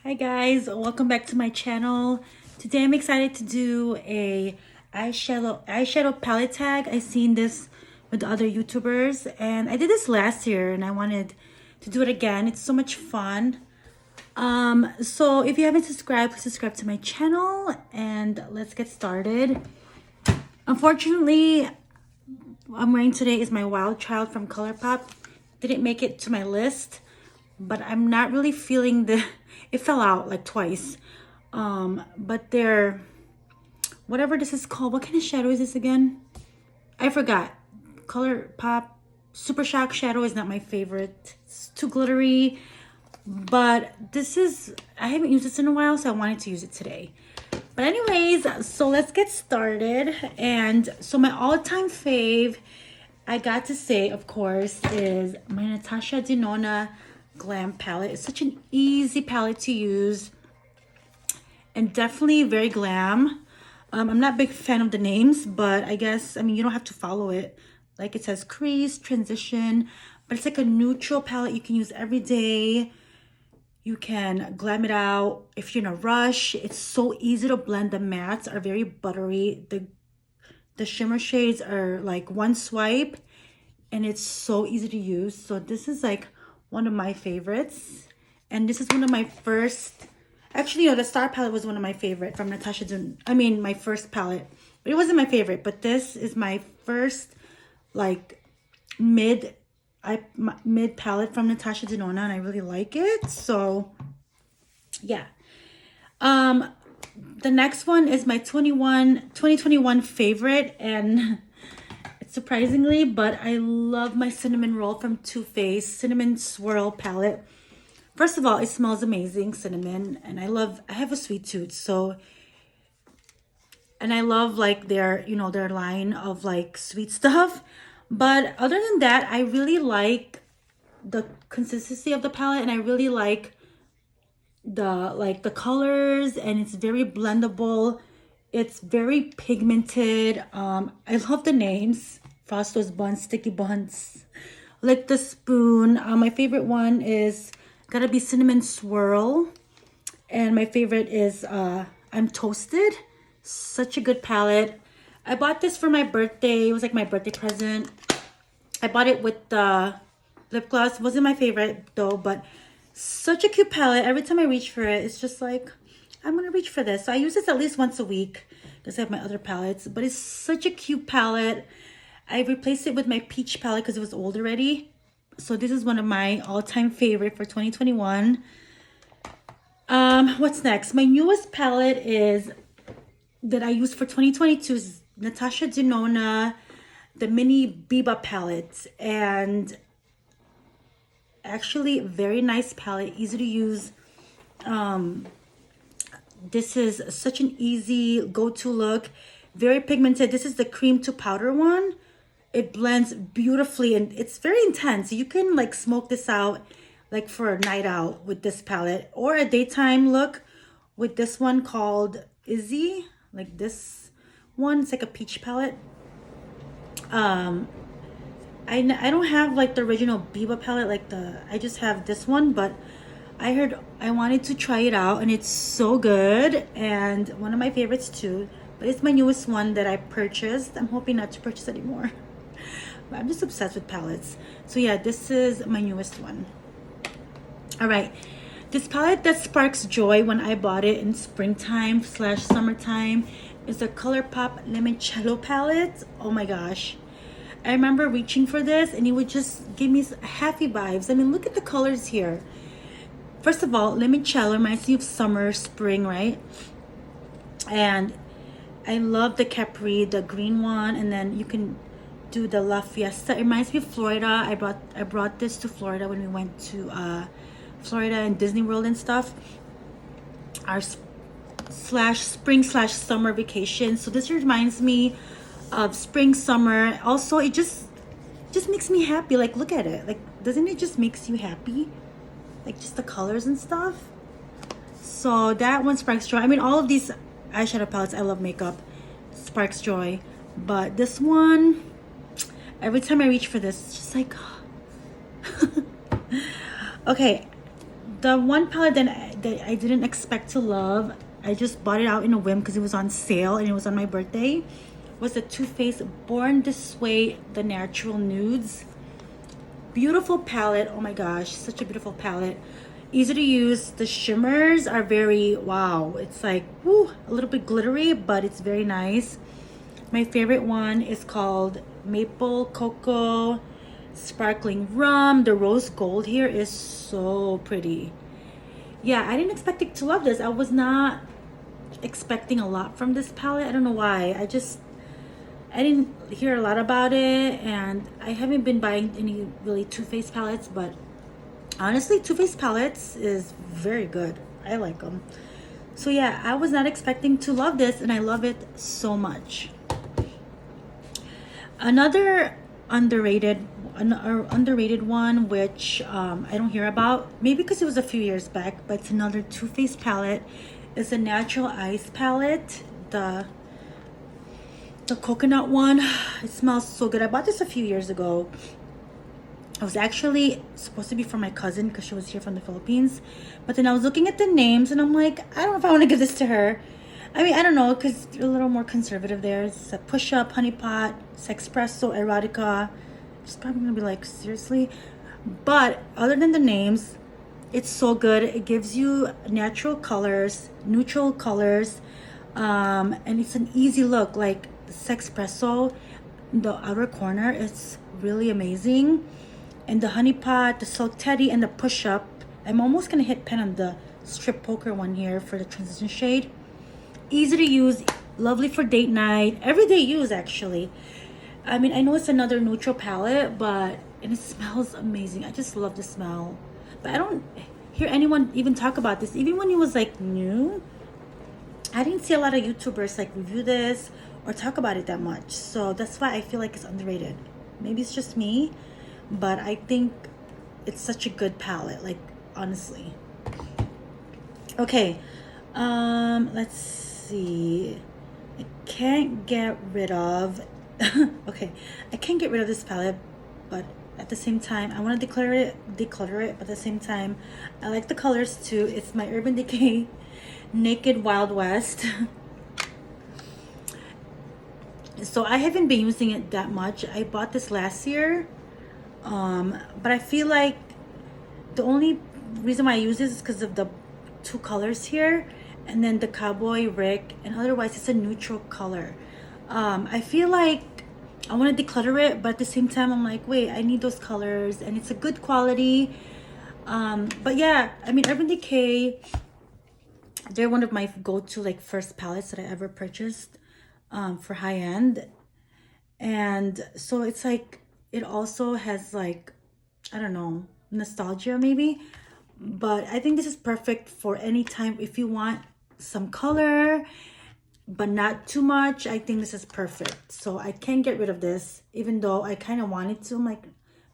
Hi guys, welcome back to my channel. Today I'm excited to do a eyeshadow palette tag. I seen this with other YouTubers and I did this last year and I wanted to do it again. It's so much fun. So if you haven't subscribed, please subscribe to my channel and let's get started. Unfortunately, I'm wearing today is my Wild Child from Colourpop. Didn't make it to my list, but I'm not really feeling it fell out like twice. But they're, whatever this is called, what kind of shadow is this again? I forgot. Colourpop Super Shock shadow is not my favorite. It's too glittery, but this is, I haven't used this in a while, so I wanted to use it today. But anyways, so let's get started. And so my all-time fave, I got to say, of course, is my Natasha Denona Glam palette. It's such an easy palette to use and definitely very glam. I'm not a big fan of the names, but I guess, I mean, you don't have to follow it. Like it says crease, transition, but it's like a neutral palette you can use every day. You can glam it out if you're in a rush. It's so easy to blend. The mattes are very buttery. The shimmer shades are like one swipe and it's so easy to use. So this is like one of my favorites. And this is one of my first, actually, the Star palette was one of my favorite from Natasha Denona. I mean, my first palette, but it wasn't my favorite, but this is my first like mid palette from Natasha Denona and I really like it. So yeah. The next one is my 2021 favorite, and it's surprisingly, but I love my cinnamon roll from Too Faced Cinnamon Swirl palette. First of all, it smells amazing, cinnamon, and I have a sweet tooth, so, and I love like their line of like sweet stuff. But other than that, I really like the consistency of the palette and I really like the colors, and it's very blendable. It's very pigmented. I love the names. Frostos Buns, Sticky Buns, Lick the Spoon. My favorite one is gotta be Cinnamon Swirl. And my favorite is I'm Toasted. Such a good palette. I bought this for my birthday. It was like my birthday present. I bought it with the lip gloss. Wasn't my favorite though, but such a cute palette. Every time I reach for it, it's just like, I'm gonna reach for this. So I use this at least once a week because I have my other palettes, but it's such a cute palette. I replaced it with my peach palette because it was old already. So this is one of my all-time favorite for 2021. What's next? My newest palette is that I use for 2022 is Natasha Denona, the mini Biba palette, and actually very nice palette, easy to use. This is such an easy go-to look, very pigmented. This is the cream to powder one. It blends beautifully and it's very intense. You can like smoke this out like for a night out with this palette, or a daytime look with this one called Izzy, like this one. It's like a peach palette. I don't have like the original Biba palette, like I just have this one, but I heard I wanted to try it out and it's so good and one of my favorites too, but it's my newest one that I purchased. I'm hoping not to purchase anymore, but I'm just obsessed with palettes. So yeah, this is my newest one. All right, this palette that sparks joy when I bought it in springtime / summertime is the Colourpop Limencello palette. Oh my gosh, I remember reaching for this and it would just give me happy vibes. I mean, look at the colors here. First of all, limoncello reminds me of summer, spring, right? And I love the Capri, the green one, and then you can do the La Fiesta. It reminds me of Florida. I brought this to Florida when we went to Florida and Disney World and stuff. Our spring / summer vacation. So this reminds me of spring, summer. Also, it just makes me happy. Like, look at it. Like, doesn't it just makes you happy? Like just the colors and stuff. So that one sparks joy. I mean, all of these eyeshadow palettes, I love makeup, sparks joy, but this one, every time I reach for this, it's just like okay, the one palette that I didn't expect to love. I just bought it out in a whim because it was on sale and it was on my birthday. Was the Too Faced Born This Way The Natural Nudes. Beautiful palette. Oh my gosh, such a beautiful palette. Easy to use. The shimmers are very, wow. It's like, woo, a little bit glittery, but it's very nice. My favorite one is called Maple Cocoa Sparkling Rum. The rose gold here is so pretty. Yeah, I didn't expect it to love this. I was not expecting a lot from this palette. I don't know why. I didn't hear a lot about it, and I haven't been buying any really Too Faced palettes, but honestly, Too Faced palettes is very good. I like them. So yeah, I was not expecting to love this, and I love it so much. Another underrated one, which I don't hear about, maybe because it was a few years back, but it's another Too Faced palette. It's a Natural Ice palette, the coconut one. It smells so good. I bought this a few years ago. It was actually supposed to be for my cousin because she was here from the Philippines, but then I was looking at the names and I'm like, I don't know if I want to give this to her. I mean, I don't know, because they're a little more conservative there. It's a Push Up, Honey Pot, Sexpresso, Erotica. It's probably gonna be like, seriously? But other than the names, it's so good. It gives you natural colors, neutral colors, and it's an easy look. Like Sexpresso, the outer corner, it's really amazing. And the Honey Pot, the Silk Teddy, and the Push Up. I'm almost gonna hit pen on the Strip Poker one here for the transition shade. Easy to use, lovely for date night, everyday use actually. I mean, I know it's another neutral palette, and it smells amazing. I just love the smell. But I don't hear anyone even talk about this. Even when it was like new, I didn't see a lot of YouTubers like review this or talk about it that much. So that's why I feel like it's underrated. Maybe it's just me, but I think it's such a good palette, like honestly. Okay, let's see. I can't get rid of okay, I can't get rid of this palette, but at the same time I want to declutter it, but at the same time I like the colors too. It's my Urban Decay Naked Wild West. So I haven't been using it that much. I bought this last year, but I feel like the only reason why I use this is because of the two colors here, and then the Cowboy Rick, and otherwise it's a neutral color. I feel like I want to declutter it, but at the same time I'm like, wait, I need those colors, and it's a good quality. But yeah, I mean, Urban Decay, they're one of my go-to like first palettes that I ever purchased for high-end. And so it's like, it also has like, I don't know, nostalgia maybe, but I think this is perfect for any time if you want some color but not too much. I think this is perfect. So I can't get rid of this, even though I kind of wanted to. I'm like,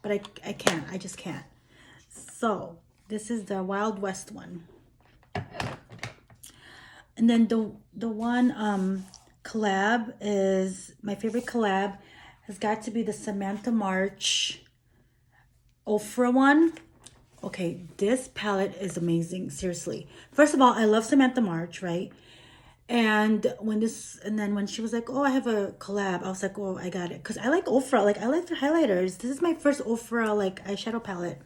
but I can't. I just can't. So this is the Wild West one. And then the one collab is my favorite collab, has got to be the Samantha March Ofra one. Okay, this palette is amazing, seriously. First of all, I love Samantha March, right? And then when she was like, oh, I have a collab, I was like, oh, I got it. Because I like Ofra, like I like their highlighters. This is my first Ofra like eyeshadow palette.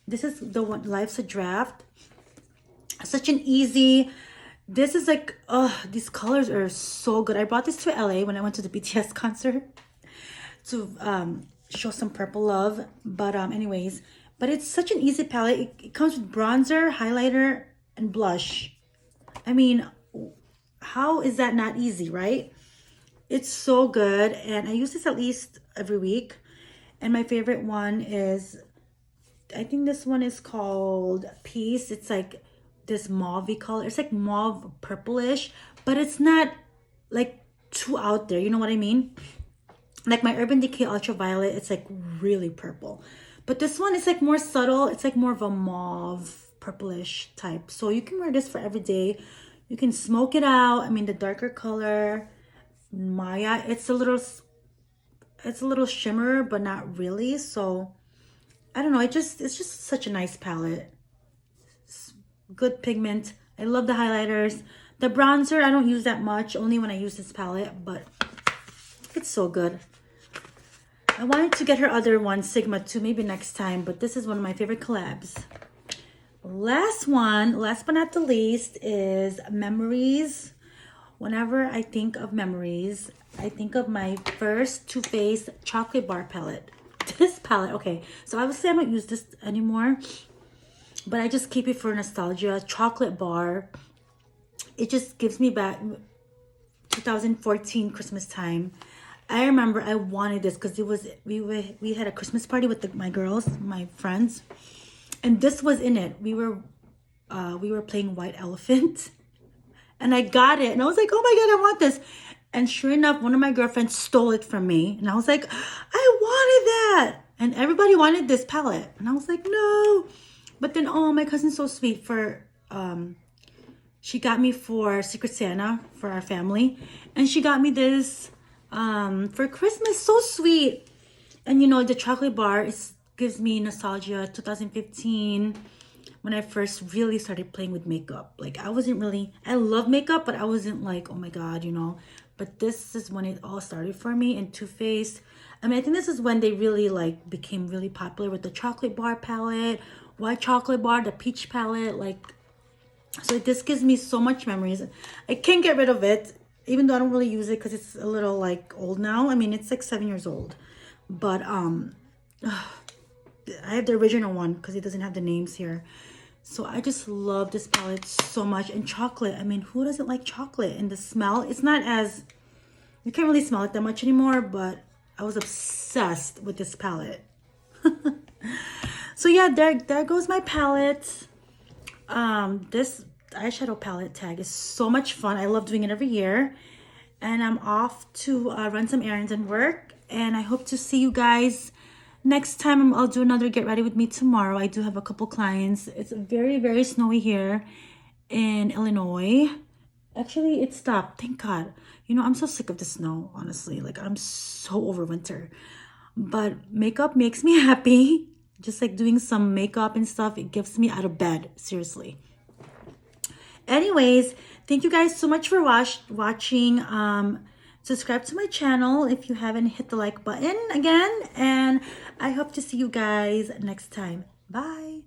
This is the one, Life's a Draft. Such an easy, this is like, oh, these colors are so good. I brought this to LA when I went to the BTS concert to show some purple love. But anyways, but it's such an easy palette. It comes with bronzer, highlighter, and blush. I mean, how is that not easy, right? It's so good, and I use this at least every week. And my favorite one is, I think this one is called Peace. It's like this mauve color. It's like mauve purplish, but it's not like too out there, you know what I mean? Like my Urban Decay Ultraviolet, it's like really purple, but this one is like more subtle. It's like more of a mauve purplish type, so you can wear this for every day. You can smoke it out. I mean, the darker color, Maya, it's a little shimmer, but not really. So I don't know, it's just such a nice palette. It's good pigment. I love the highlighters. The bronzer, I don't use that much, only when I use this palette, but it's so good. I wanted to get her other one, Sigma, too, maybe next time, but this is one of my favorite collabs. Last one, last but not the least, is Memories. Whenever I think of Memories, I think of my first Too Faced chocolate bar palette. This palette, okay, so obviously I don't use this anymore, but I just keep it for nostalgia. Chocolate bar, it just gives me back 2014 Christmas time. I remember I wanted this because it was we had a Christmas party with my girls, my friends, and this was in it. We were playing White Elephant, and I got it, and I was like, oh my god, I want this. And sure enough, one of my girlfriends stole it from me, and I was like, I wanted that. And everybody wanted this palette, and I was like, no. But then, oh, my cousin's so sweet. She got me for Secret Santa for our family, and she got me this for Christmas. So sweet. And you know, the chocolate bar gives me nostalgia. 2015, when I first really started playing with makeup. Like, I love makeup, but I wasn't like, oh my god, you know. But this is when it all started for me. And Too Faced, I mean, I think this is when they really like became really popular with the chocolate bar palette, white chocolate bar, the peach palette. Like, so this gives me so much memories. I can't get rid of it, even though I don't really use it because it's a little like old now. I mean, it's like 7 years old, but I have the original one because it doesn't have the names here. So I just love this palette so much. And chocolate, I mean, who doesn't like chocolate? And the smell, it's not as, you can't really smell it that much anymore, but I was obsessed with this palette. So yeah, there goes my palette. This eyeshadow palette tag is so much fun. I love doing it every year. And I'm off to run some errands and work. And I hope to see you guys next time. I'll do another Get Ready With Me tomorrow. I do have a couple clients. It's very, very snowy here in Illinois. Actually, it stopped. Thank God. You know, I'm so sick of the snow, honestly. Like, I'm so over winter. But makeup makes me happy. Just like doing some makeup and stuff, it gets me out of bed. Seriously. Anyways, thank you guys so much for watching. Subscribe to my channel if you haven't. Hit the like button again. And I hope to see you guys next time. Bye.